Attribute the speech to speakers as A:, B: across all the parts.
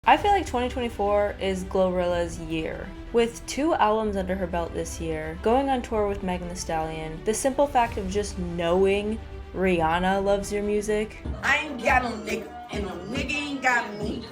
A: I feel like 2024 is Glorilla's year. With 2 albums under her belt this year, going on tour with Megan Thee Stallion, the simple fact of just knowing Rihanna loves your music.
B: I ain't got no nigga, and no nigga ain't got me.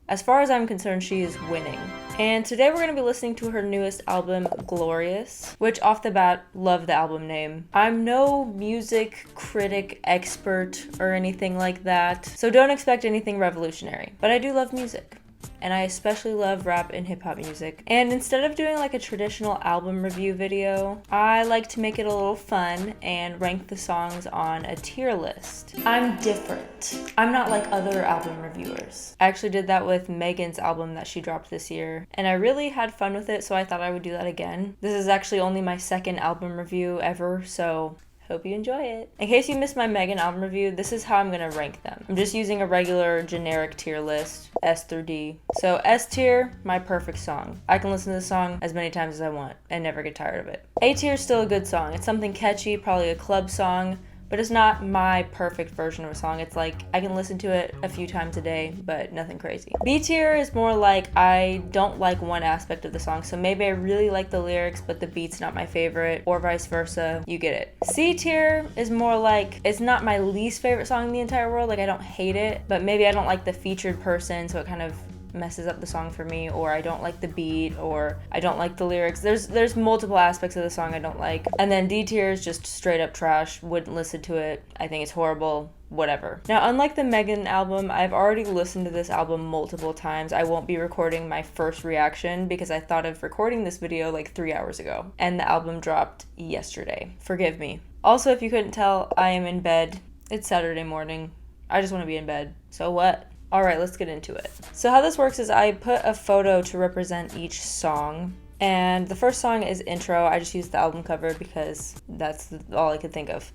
A: As far as I'm concerned, she is winning. And today we're going to be listening to her newest album, Glorious, which off the bat, love the album name. I'm no music critic expert or anything like that, so don't expect anything revolutionary. But I do love music. And I especially love rap and hip-hop music. And instead of doing like a traditional album review video, I like to make it a little fun and rank the songs on a tier list. I'm different. I'm not like other album reviewers. I actually did that with Megan's album that she dropped this year, and I really had fun with it, so I thought I would do that again. This is actually only my second album review ever, so hope you enjoy it. In case you missed my Megan album review, this is how I'm gonna rank them. I'm just using a regular generic tier list, S through D. So S tier, my perfect song. I can listen to the song as many times as I want and never get tired of it. A tier is still a good song. It's something catchy, probably a club song, but it's not my perfect version of a song. It's like, I can listen to it a few times a day, but nothing crazy. B tier is more like, I don't like one aspect of the song, so maybe I really like the lyrics, but the beat's not my favorite, or vice versa. You get it. C tier is more like, it's not my least favorite song in the entire world, like I don't hate it, but maybe I don't like the featured person, so it kind of messes up the song for me, or I don't like the beat, or I don't like the lyrics. There's multiple aspects of the song I don't like. And then D tier is just straight up trash. Wouldn't listen to it. I think it's horrible. Whatever. Now, unlike the Megan album, I've already listened to this album multiple times. I won't be recording my first reaction because I thought of recording this video like 3 hours ago, and the album dropped yesterday. Forgive me. Also, if you couldn't tell, I am in bed. It's Saturday morning. I just want to be in bed. So what? All right, let's get into it. So how this works is I put a photo to represent each song. And the first song is Intro. I just used the album cover because that's all I could think of.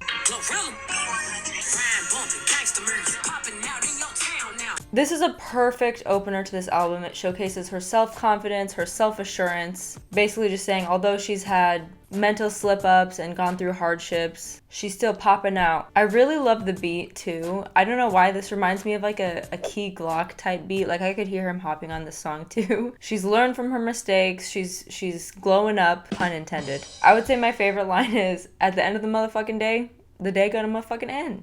A: This is a perfect opener to this album. It showcases her self-confidence, her self-assurance, basically just saying although she's had mental slip-ups and gone through hardships, she's still popping out. I really love the beat too. I don't know why this reminds me of like a Key Glock type beat. Like I could hear him hopping on this song too. She's learned from her mistakes. She's glowing up, pun intended. I would say my favorite line is, at the end of the motherfucking day, the day gonna motherfucking end.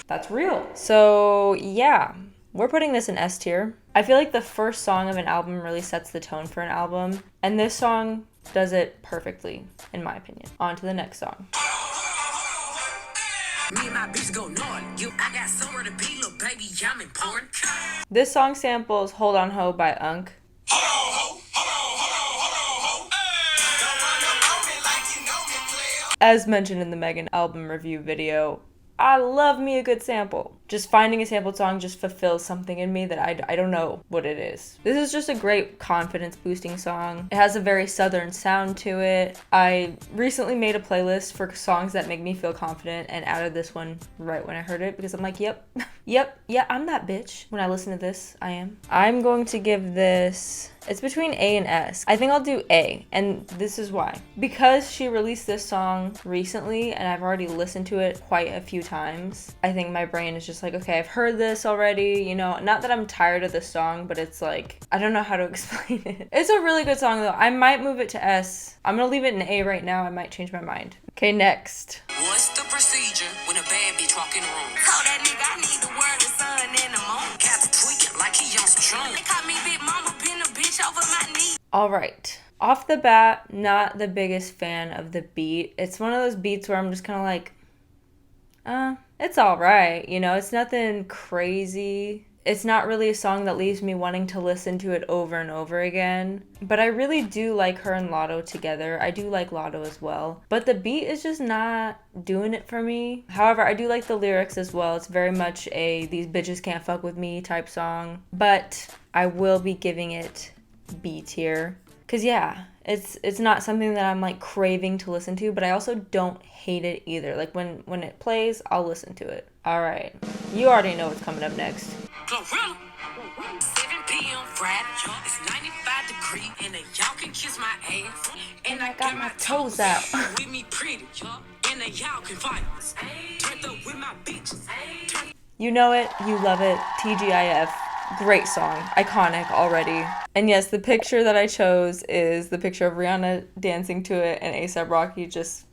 A: That's real. So yeah, we're putting this in S tier. I feel like the first song of an album really sets the tone for an album, and this song does it perfectly, in my opinion. On to the next song. Me and my bitch go north. I got somewhere to be, little baby, I'm important. This song samples Hold On Ho by Unk. As mentioned in the Megan album review video, I love me a good sample. Just finding a sampled song just fulfills something in me that I don't know what it is. This is just a great confidence boosting song. It has a very southern sound to it. I recently made a playlist for songs that make me feel confident and added this one right when I heard it because I'm like, yep, yeah, I'm that bitch. When I listen to this, I am. I'm going to give this, it's between A and S. I think I'll do A, and this is why. Because she released this song recently and I've already listened to it quite a few times, I think my brain is just like, okay, I've heard this already, you know, not that I'm tired of this song, but it's like, I don't know how to explain it. It's a really good song though. I might move it to S. I'm gonna leave it in A right now. I might change my mind. Okay, next.
C: What's the procedure when a bad bitch walking around? Told that nigga I need the word of sun in the morning. Got to tweaking like he on some drum. They caught me big mama, pin a bitch over my knee.
A: All right. Off the bat, not the biggest fan of the beat. It's one of those beats where I'm just kind of like, it's all right. You know, it's nothing crazy. It's not really a song that leaves me wanting to listen to it over and over again. But I really do like her and Lotto together. I do like Lotto as well. But the beat is just not doing it for me. However, I do like the lyrics as well. It's very much a these bitches can't fuck with me type song. But I will be giving it B tier. Cause yeah, it's not something that I'm like craving to listen to, but I also don't hate it either. Like when it plays, I'll listen to it. All right, you already know what's coming up next.
C: Glorilla. 7 p.m. Friday, it's 95 degrees, and y'all can kiss my ass,
A: And I got my toes out.
C: With me pretty, and y'all can fight us. Turned up with my bitches.
A: You know it, you love it, TGIF. Great song, iconic already. And yes, the picture that I chose is the picture of Rihanna dancing to it and A$AP Rocky just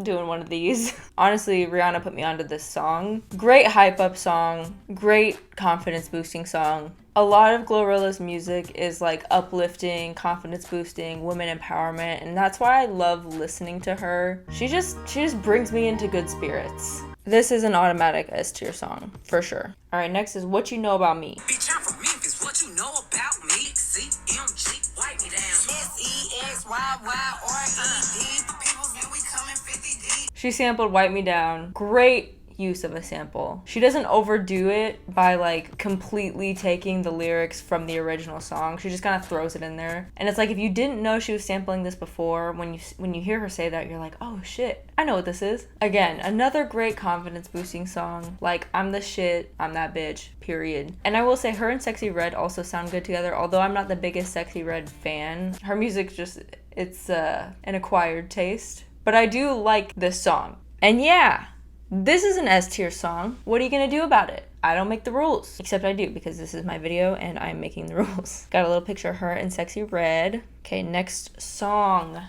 A: doing one of these. Honestly, Rihanna put me onto this song. Great hype up song, great confidence boosting song. A lot of Glorilla's music is like uplifting, confidence boosting, women empowerment, and that's why I love listening to her. She just brings me into good spirits. This is an automatic S tier song, for sure. All right, next is What You Know About Me.
C: Bitch, I'm from Memphis. What you know about me? CMG, wipe me down. SEXYYRED. People say we coming 50 deep.
A: She sampled Wipe Me Down. Great use of a sample. She doesn't overdo it by like completely taking the lyrics from the original song. She just kind of throws it in there. And it's like if you didn't know she was sampling this before, when you hear her say that, you're like, "Oh shit, I know what this is." Again, another great confidence boosting song. Like, I'm the shit, I'm that bitch, period. And I will say her and Sexy Red also sound good together, although I'm not the biggest Sexy Red fan. Her music just, it's an acquired taste. But I do like this song. And yeah, this is an S tier song. What are you gonna do about it? I don't make the rules. Except I do, because this is my video and I'm making the rules. Got a little picture of her and Sexy Red. Okay, next song.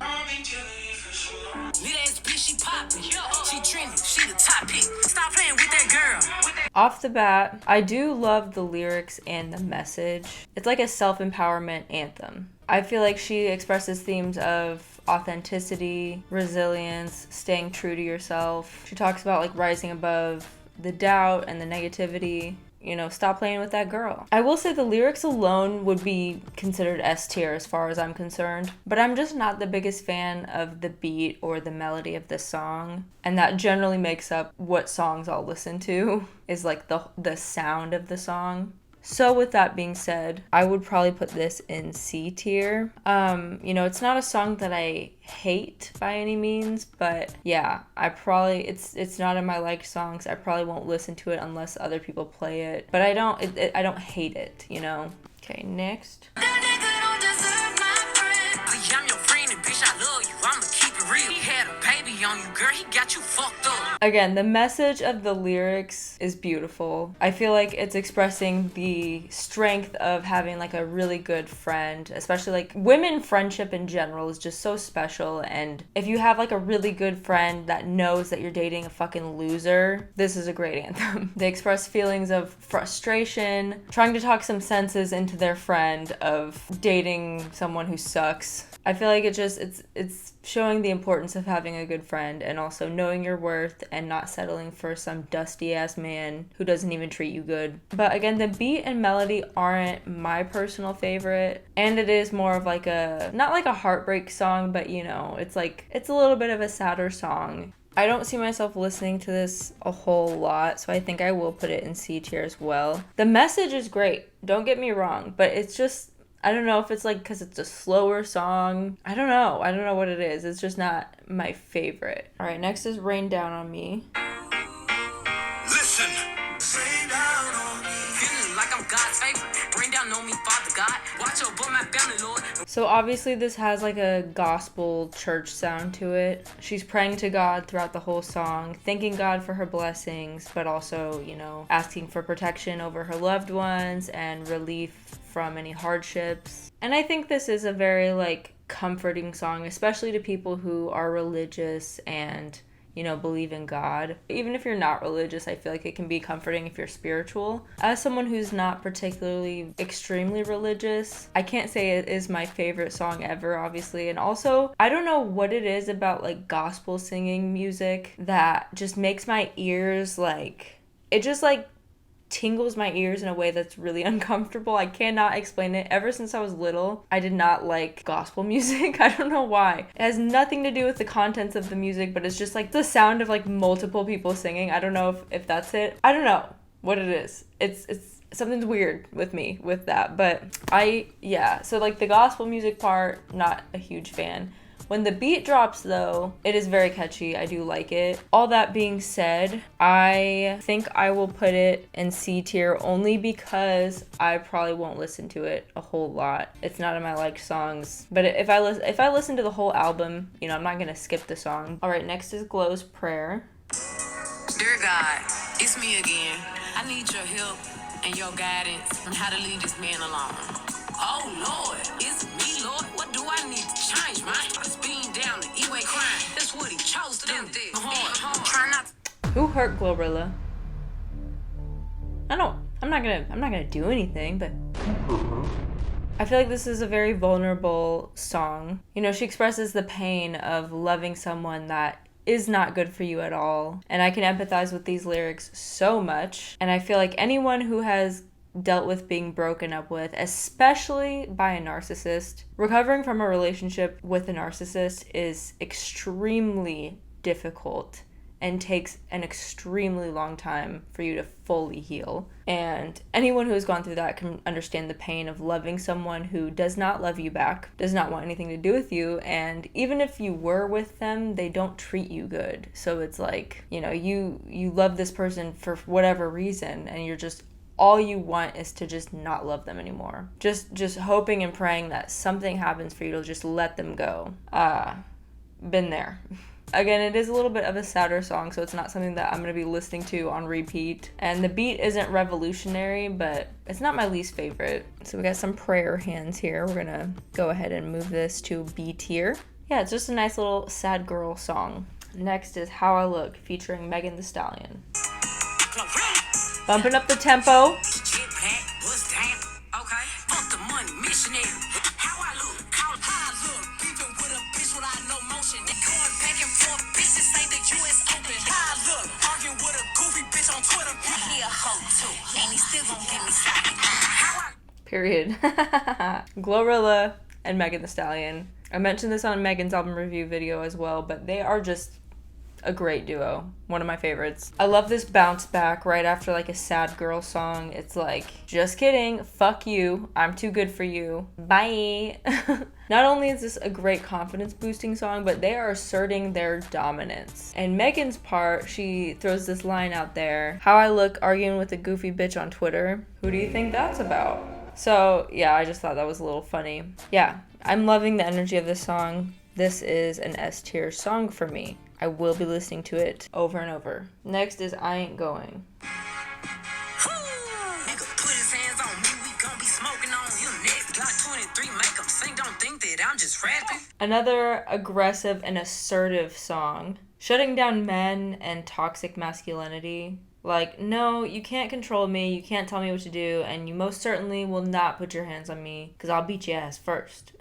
C: She trending, she the top pick. Stop playing with that girl.
A: Off the bat, I do love the lyrics and the message. It's like a self-empowerment anthem. I feel like she expresses themes of authenticity, resilience, staying true to yourself. She talks about like rising above the doubt and the negativity. You know, stop playing with that girl. I will say the lyrics alone would be considered S tier as far as I'm concerned, but I'm just not the biggest fan of the beat or the melody of this song, and that generally makes up what songs I'll listen to, is like the sound of the song. So with that being said, I would probably put this in C tier. You know, it's not a song that I hate by any means, but yeah, it's not in my liked songs. I probably won't listen to it unless other people play it, but I don't hate it, you know? Okay, next.
C: I'm your friend and bitch, I love you. I'ma keep it real. He had a baby on you, girl. He got you fucked up.
A: Again, the message of the lyrics is beautiful. I feel like it's expressing the strength of having like a really good friend, especially like women friendship in general is just so special. And if you have like a really good friend that knows that you're dating a fucking loser, this is a great anthem. They express feelings of frustration, trying to talk some senses into their friend of dating someone who sucks. I feel like it's showing the importance of having a good friend and also knowing your worth and not settling for some dusty ass man who doesn't even treat you good. But again, the beat and melody aren't my personal favorite, and it is more of like not like a heartbreak song, but you know, it's a little bit of a sadder song. I don't see myself listening to this a whole lot, so I think I will put it in C tier as well. The message is great, don't get me wrong, but it's just, I don't know if it's like because it's a slower song. I don't know what it is. It's just not my favorite. All right, next is Rain Down on Me.
C: Listen. Rain down on me. Feeling like I'm God's favorite. Rain down on me, Father God. Watch over my family, Lord.
A: So obviously this has like a gospel church sound to it. She's praying to God throughout the whole song, thanking God for her blessings, but also, you know, asking for protection over her loved ones and relief from any hardships. And I think this is a very like comforting song, especially to people who are religious and, you know, believe in God. Even if you're not religious, I feel like it can be comforting if you're spiritual. As someone who's not particularly extremely religious, I can't say it is my favorite song ever, obviously. And also, I don't know what it is about like gospel singing music that just makes my ears like, it just like tingles my ears in a way that's really uncomfortable. I cannot explain it. Ever since I was little, I did not like gospel music. I don't know why. It has nothing to do with the contents of the music, but it's just like the sound of like multiple people singing. I don't know if that's it. I don't know what it is. It's something's weird with me with that. But so like the gospel music part, not a huge fan. When the beat drops though, it is very catchy. I do like it. All that being said, I think I will put it in C tier only because I probably won't listen to it a whole lot. It's not in my liked songs. But if I listen to the whole album, you know, I'm not gonna skip the song. All right, next is Glow's Prayer.
C: Dear God, It's me again. I need your help and your guidance on how to leave this man alone. Oh Lord, it's me, Lord. What do I need to change, man? Speeding down the E-way crime. That's what he chose to do. Try not to.
A: Who hurt Glorilla? I'm not gonna do anything, but I feel like this is a very vulnerable song. You know, she expresses the pain of loving someone that is not good for you at all. And I can empathize with these lyrics so much. And I feel like anyone who has dealt with being broken up with, especially by a narcissist, recovering from a relationship with a narcissist is extremely difficult and takes an extremely long time for you to fully heal. And anyone who has gone through that can understand the pain of loving someone who does not love you back, does not want anything to do with you, and even if you were with them, they don't treat you good. So it's like, you know, you love this person for whatever reason, and you're just, all you want is to just not love them anymore. Just hoping and praying that something happens for you to just let them go. Been there. Again, it is a little bit of a sadder song, so it's not something that I'm going to be listening to on repeat. And the beat isn't revolutionary, but it's not my least favorite. So we got some prayer hands here. We're going to go ahead and move this to B tier. Yeah, it's just a nice little sad girl song. Next is How I Look, featuring Megan Thee Stallion. Bumping up the tempo. Period. Glorilla and Megan Thee Stallion. I mentioned this on Megan's album review video as well, but they are just a great duo. One of my favorites. I love this bounce back right after like a sad girl song. It's like, just kidding, fuck you, I'm too good for you, bye. Not only is this a great confidence boosting song, but they are asserting their dominance. And Megan's part, she throws this line out there, how I look arguing with a goofy bitch on Twitter. Who do you think that's about? So yeah, I just thought that was a little funny. Yeah, I'm loving the energy of this song. This is an S tier song for me. I will be listening to it over and over. Next is I Ain't Going. Another aggressive and assertive song. Shutting down men and toxic masculinity. Like, no, you can't control me, you can't tell me what to do, and you most certainly will not put your hands on me, because I'll beat your ass first.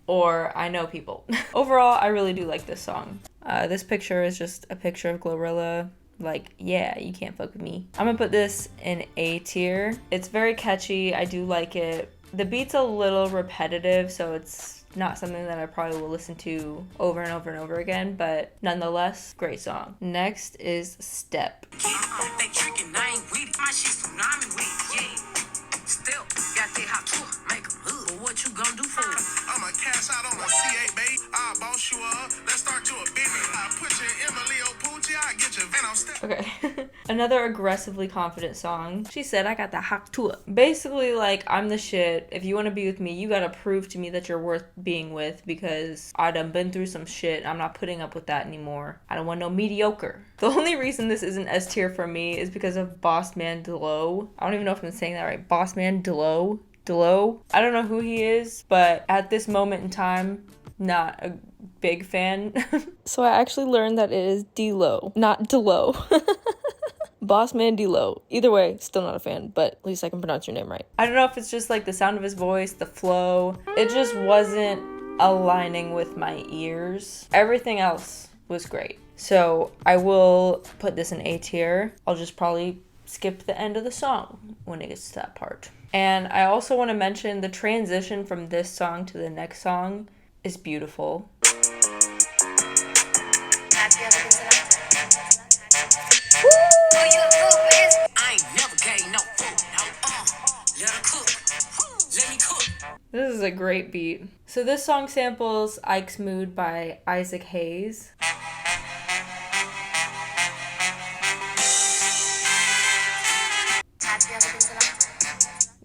A: Or I know people. Overall, I really do like this song. This picture is just a picture of Glorilla. Like, yeah, you can't fuck with me. I'm gonna put this in A tier. It's very catchy. I do like it. The beat's a little repetitive, so it's not something that I probably will listen to over and over and over again, but nonetheless, great song. Next is Step. What you gonna do for it? I'ma cash out on my C8, babe. I'll boss you up. Let's start to a business. I put you in Emily Opucci. I get your Venom. Okay. Another aggressively confident song. She said, I got the hot tour. Basically, like, I'm the shit. If you want to be with me, you gotta prove to me that you're worth being with, because I done been through some shit. I'm not putting up with that anymore. I don't want no mediocre. The only reason this isn't S tier for me is because of Boss Man Delo. I don't even know if I'm saying that right. Boss Man Delo. I don't know who he is, but at this moment in time, not a big fan. So I actually learned that it is D-Lo, not Delo. Bossman D-Lo. Either way, still not a fan, but at least I can pronounce your name right. I don't know if it's just like the sound of his voice, the flow. It just wasn't aligning with my ears. Everything else was great. So I will put this in A tier. I'll just probably skip the end of the song when it gets to that part. And I also want to mention the transition from this song to the next song is beautiful. This is a great beat. So this song samples Ike's Mood by Isaac Hayes.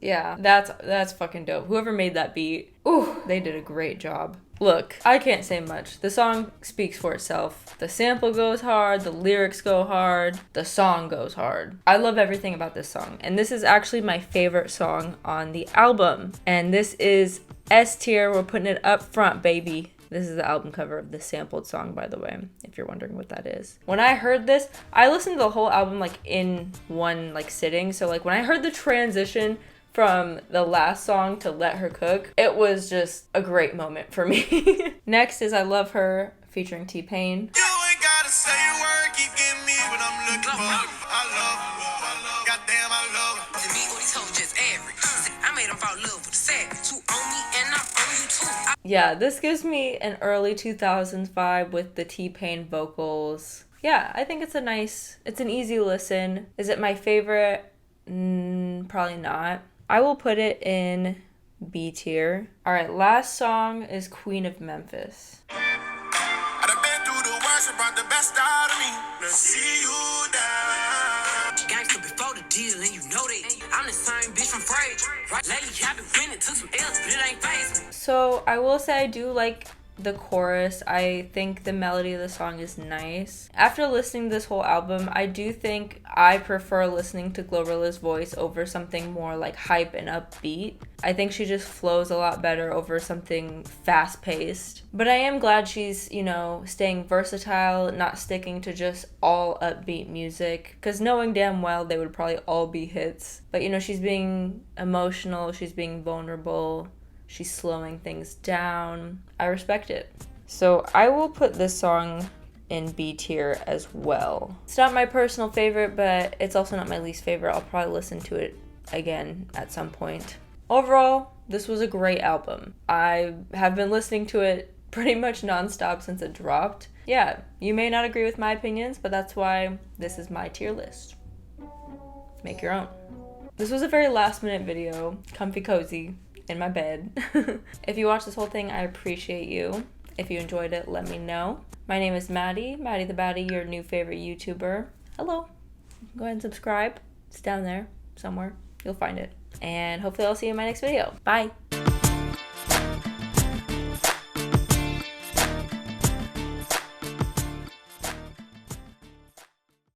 A: Yeah, that's fucking dope. Whoever made that beat, ooh, they did a great job. Look, I can't say much. The song speaks for itself. The sample goes hard, the lyrics go hard, the song goes hard. I love everything about this song, and this is actually my favorite song on the album. And this is S tier. We're putting it up front, baby. This is the album cover of the sampled song, by the way, if you're wondering what that is. When I heard this, I listened to the whole album like in one like sitting. So like when I heard the transition from the last song to Let Her Cook, it was just a great moment for me. Next is I Love Her featuring T-Pain.
C: You ain't gotta say a word, keep giving me what I'm looking for. I love her, goddamn I love her. To me, what he told just average. I made him fall in love with the savage. You own me and I own you too.
A: Yeah, this gives me an early 2000s vibe with the T-Pain vocals. Yeah, I think it's an easy listen. Is it my favorite? Probably not. I will put it in B tier. All right, last song is Queen of Memphis.
C: I've been through the worst and brought the best out of me. Let's see you down. Gangsta before the deal, and you know that. I'm the same bitch from Frage. Right, lately I've been winning, took some L's, but it ain't phasing me.
A: So I will say I do like the chorus. I think the melody of the song is nice. After listening to this whole album, I do think I prefer listening to Glorilla's voice over something more like hype and upbeat. I think she just flows a lot better over something fast-paced. But I am glad she's, you know, staying versatile, not sticking to just all upbeat music, because knowing damn well they would probably all be hits. But, you know, she's being emotional, she's being vulnerable, she's slowing things down. I respect it. So I will put this song in B tier as well. It's not my personal favorite, but it's also not my least favorite. I'll probably listen to it again at some point. Overall, this was a great album. I have been listening to it pretty much nonstop since it dropped. Yeah, you may not agree with my opinions, but that's why this is my tier list. Make your own. This was a very last minute video, comfy cozy, in my bed. If you watched this whole thing, I appreciate you. If you enjoyed it, let me know. My name is Maddie the Baddie, your new favorite YouTuber. Hello. Go ahead and subscribe. It's down there somewhere. You'll find it. And hopefully I'll see you in my next video. Bye.